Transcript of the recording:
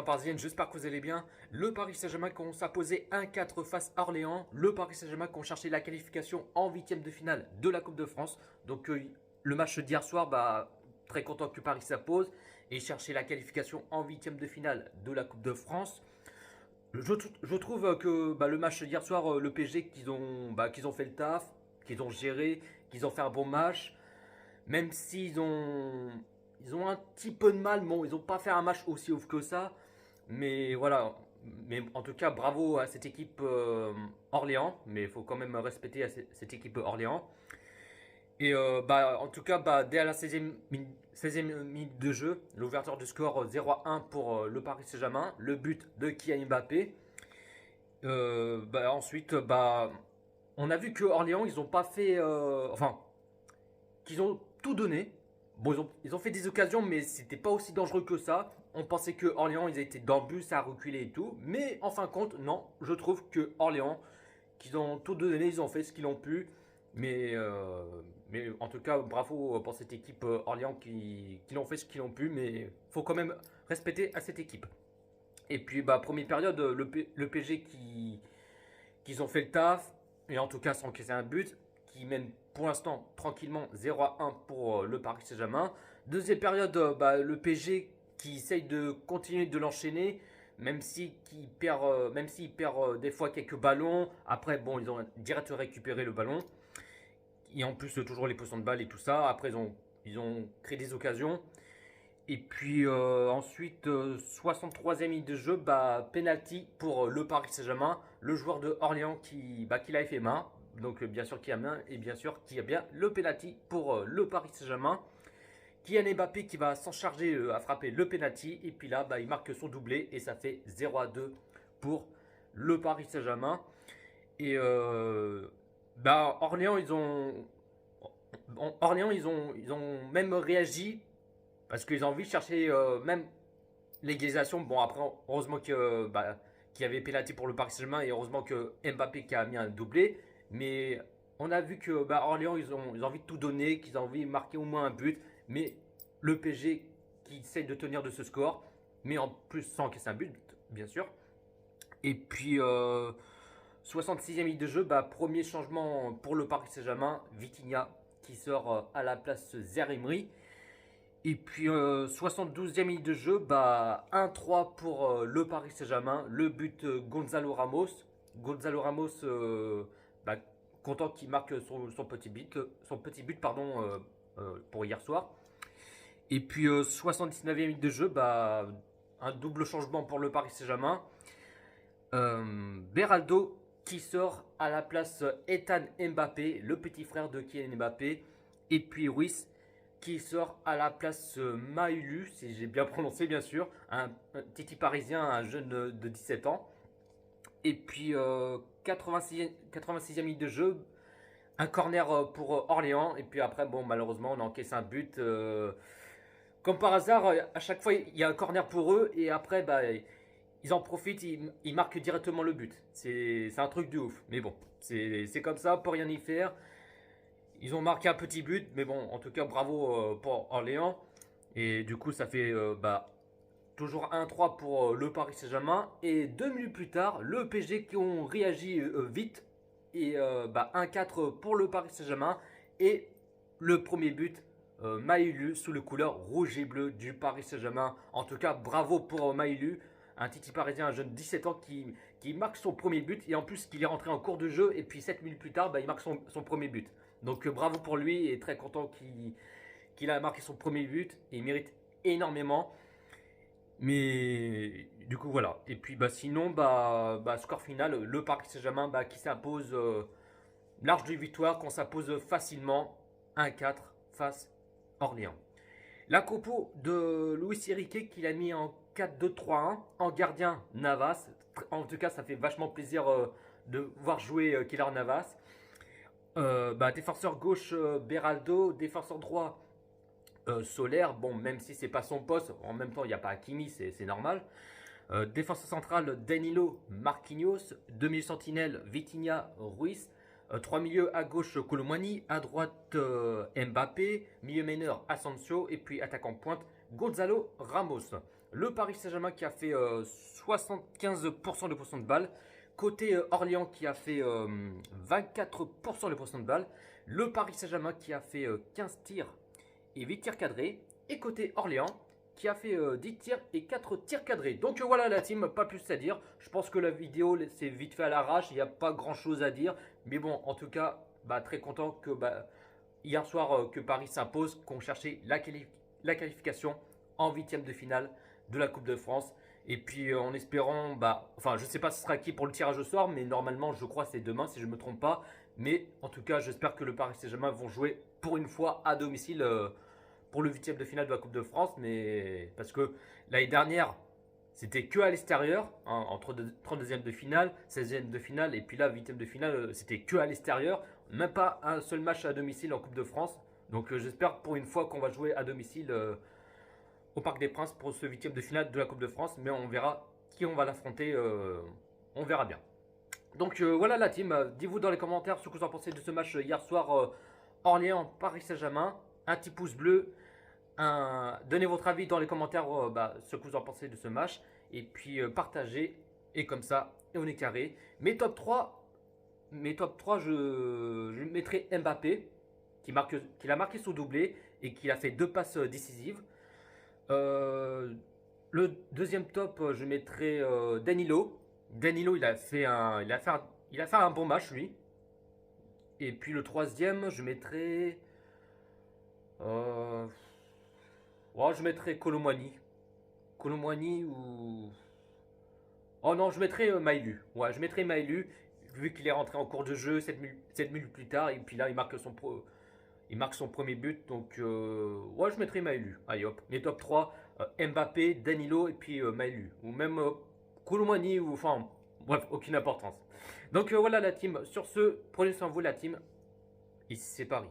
région parisienne, j'espère que vous allez bien. Le Paris Saint-Germain qui ont s'imposé 1-4 face à Orléans. Le Paris Saint-Germain qui ont cherché la qualification en huitième de finale de la Coupe de France. Donc le match d'hier soir, très content que Paris s'impose et chercher la qualification en huitième de finale de la Coupe de France. Je trouve que le match d'hier soir, le PSG qu'ils ont fait le taf, qu'ils ont géré, qu'ils ont fait un bon match. Même ils ont un petit peu de mal. Bon, ils n'ont pas fait un match aussi ouf que ça. Mais voilà. Mais en tout cas, bravo à cette équipe Orléans. Mais il faut quand même respecter cette équipe Orléans. Et en tout cas, dès à la 16e minute de jeu, l'ouverture du score 0-1 pour le Paris Saint-Germain. Le but de Kylian Mbappé. Ensuite, on a vu que Orléans, ils n'ont pas fait. Qu'ils ont tout donné. Bon, ils ont fait des occasions, mais c'était pas aussi dangereux que ça. On pensait que Orléans, ils étaient dans le but, ça a reculé et tout. Mais en fin de compte, non. Je trouve que Orléans, qu'ils ont tout donné, ils ont fait ce qu'ils ont pu. Mais en tout cas, bravo pour cette équipe Orléans qui ont fait ce qu'ils ont pu. Mais faut quand même respecter à cette équipe. Et puis, première période, le PSG qu'ils ont fait le taf. Et en tout cas, sans encaisser un but. Qui mène pour l'instant tranquillement 0-1 pour le Paris Saint-Germain. Deuxième période, le PSG qui essaye de continuer de l'enchaîner, même s'il perd, des fois quelques ballons. Après, bon, ils ont direct récupéré le ballon. Et en plus, toujours les possessions de balles et tout ça. Après, ils ont créé des occasions. Et puis ensuite, 63e minute de jeu, penalty pour le Paris Saint-Germain. Le joueur de Orléans qui l'avait fait main. Donc bien sûr qui a main et bien sûr qui a bien le penalty pour le Paris Saint-Germain. Kylian Mbappé qui va s'en charger à frapper le penalty. Et puis là, il marque son doublé et ça fait 0-2 pour le Paris Saint-Germain. Et Orléans, ils ont même réagi parce qu'ils ont envie de chercher même l'égalisation. Bon, après, heureusement qu'il y avait penalty pour le Paris Saint-Germain et heureusement que Mbappé qui a mis un doublé. Mais on a vu que Orléans, ils ont envie de tout donner, qu'ils ont envie de marquer au moins un but. Mais le PSG qui essaye de tenir de ce score, mais en plus sans encaisser un but, bien sûr. Et puis, 66e minute de jeu, premier changement pour le Paris Saint-Germain. Vitinha qui sort à la place Zaïre-Emery. Et puis 72e minute de jeu, 1-3 pour le Paris Saint-Germain. Le but Gonzalo Ramos. Gonzalo Ramos, content qu'il marque son petit but pour hier soir. Et puis 79e minute de jeu, un double changement pour le Paris Saint-Germain. Beraldo qui sort à la place Ethan Mbappé, le petit frère de Kylian Mbappé. Et puis Ruiz qui sort à la place Maïlu, si j'ai bien prononcé bien sûr, un titi parisien, un jeune de 17 ans. Et puis 86e minute de jeu, un corner pour Orléans. Et puis après, malheureusement, on encaisse un but. Comme par hasard, à chaque fois, il y a un corner pour eux. Et après, ils en profitent, ils marquent directement le but. C'est un truc de ouf. Mais bon, c'est comme ça, pour rien y faire. Ils ont marqué un petit but, mais bon, en tout cas, bravo pour Orléans. Et du coup, ça fait toujours 1-3 pour le Paris Saint-Germain. Et 2 minutes plus tard, le PSG qui ont réagi vite. Et 1-4 pour le Paris Saint-Germain. Et le premier but, Maïlu sous le couleur rouge et bleu du Paris Saint-Germain. En tout cas, bravo pour Maïlu. Un titi parisien, un jeune de 17 ans qui marque son premier but. Et en plus, qu'il est rentré en cours de jeu. Et puis 7 minutes plus tard, il marque son premier but. Donc bravo pour lui et très content qu'il a marqué son premier but. Et il mérite énormément. Mais du coup voilà. Et puis sinon score final, le Paris Saint-Germain qui s'impose large de victoire, qu'on s'impose facilement 1-4 face Orléans. La compo de Luis Enrique qu'il a mis en 4-2-3-1 en gardien Navas. En tout cas ça fait vachement plaisir de voir jouer Keylor Navas. Défenseur gauche Beraldo, défenseur droit Solaire, même si c'est pas son poste, en même temps il n'y a pas Hakimi, c'est normal. Défenseur central Danilo, Marquinhos, demi sentinelle Vitinha, Ruiz, 3 milieux à gauche Colomani, à droite Mbappé, milieu meneur Asensio et puis attaquant pointe Gonzalo Ramos. Le Paris Saint-Germain qui a fait 75% de possession de balle. Côté Orléans qui a fait 24% de possession de balle. Le Paris Saint-Germain qui a fait 15 tirs et 8 tirs cadrés. Et côté Orléans qui a fait 10 tirs et 4 tirs cadrés. Donc voilà la team, pas plus à dire. Je pense que la vidéo c'est vite fait à l'arrache, il n'y a pas grand chose à dire. Mais bon, en tout cas, très content que hier soir que Paris s'impose, qu'on cherchait la qualification en huitième de finale de la Coupe de France. Et puis en espérant, enfin je sais pas ce sera qui pour le tirage au sort, mais normalement je crois c'est demain si je ne me trompe pas. Mais en tout cas j'espère que le Paris Saint-Germain vont jouer pour une fois à domicile pour le huitième de finale de la Coupe de France. Mais parce que l'année dernière c'était que à l'extérieur, hein, entre 32e de finale, 16e de finale, et puis là, 8e de finale, c'était que à l'extérieur. Même pas un seul match à domicile en Coupe de France. Donc j'espère pour une fois qu'on va jouer à domicile au Parc des Princes pour ce 8e de finale de la Coupe de France. Mais on verra qui on va l'affronter, on verra bien. Donc voilà la team, dites-vous dans les commentaires ce que vous en pensez de ce match hier soir Orléans-Paris Saint-Germain. Un petit pouce bleu. Donnez votre avis dans les commentaires ce que vous en pensez de ce match. Et puis partagez. Et comme ça, et on est carré. Mes top 3, je mettrai Mbappé, qui a marqué son doublé et qui a fait 2 passes décisives. Le deuxième top, je mettrai Danilo. Danilo, il a fait un bon match, lui. Et puis le troisième, je mettrai... je mettrai Colomwani. Colomwani ou... Oh non, je mettrai Maïlu. Ouais, je mettrai Maïlu, vu qu'il est rentré en cours de jeu 7 minutes plus tard. Et puis là, il marque son premier but. Donc, je mettrai Maïlu. Allez hop, mes top 3, Mbappé, Danilo et puis Maïlu. Ou même Colomwani, ou enfin, bref, aucune importance. Donc voilà la team. Sur ce, prenez soin de vous la team. Ici c'est Paris.